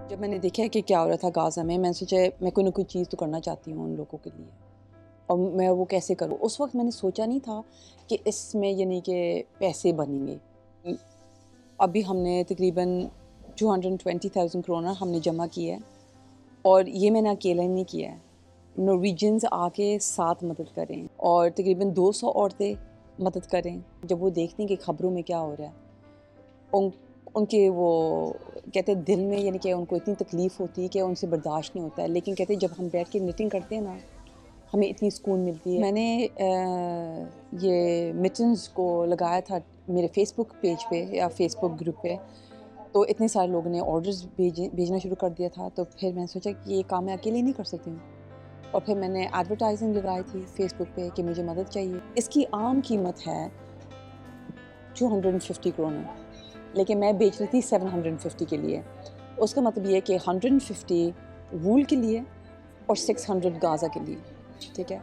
جب میں نے دیکھا کہ کیا ہو رہا تھا غازہ میں، میں نے سوچا میں کوئی نہ کوئی چیز تو کرنا چاہتی ہوں ان لوگوں کے لیے، اور میں وہ کیسے کروں؟ اس وقت میں نے سوچا نہیں تھا کہ اس میں یعنی کہ پیسے بنیں گے۔ ابھی ہم نے تقریباً 220,000 کرونا ہم نے جمع کیا ہے، اور یہ میں نے اکیلا ہی نہیں کیا ہے، نارویجنز آ کے ساتھ مدد کریں، اور تقریباً 200 عورتیں مدد کریں۔ جب وہ دیکھتی ہیں کہ خبروں میں کیا ہو رہا ہے، ان کے وہ کہتے ہیں دل میں یعنی کہ ان کو اتنی تکلیف ہوتی ہے کہ ان سے برداشت نہیں ہوتا ہے، لیکن کہتے ہیں جب ہم بیٹھ کے میٹنگ کرتے ہیں نا، ہمیں اتنی سکون ملتی ہے۔ میں نے یہ میٹنگز کو لگایا تھا میرے فیس بک پیج پہ یا فیس بک گروپ پہ، تو اتنے سارے لوگوں نے آرڈرز بھیجنا شروع کر دیا تھا، تو پھر میں نے سوچا کہ یہ کام میں اکیلے نہیں کر سکتی ہوں، اور پھر میں نے ایڈورٹائزنگ لگائی تھی فیس بک پہ کہ مجھے مدد چاہیے۔ اس کی عام قیمت ہے 250 کرونا، لیکن میں بیچ رہی تھی 750 کے لیے۔ اس کا مطلب یہ ہے کہ 150 وول کے لیے اور 600 غازہ کے لیے، ٹھیک ہے۔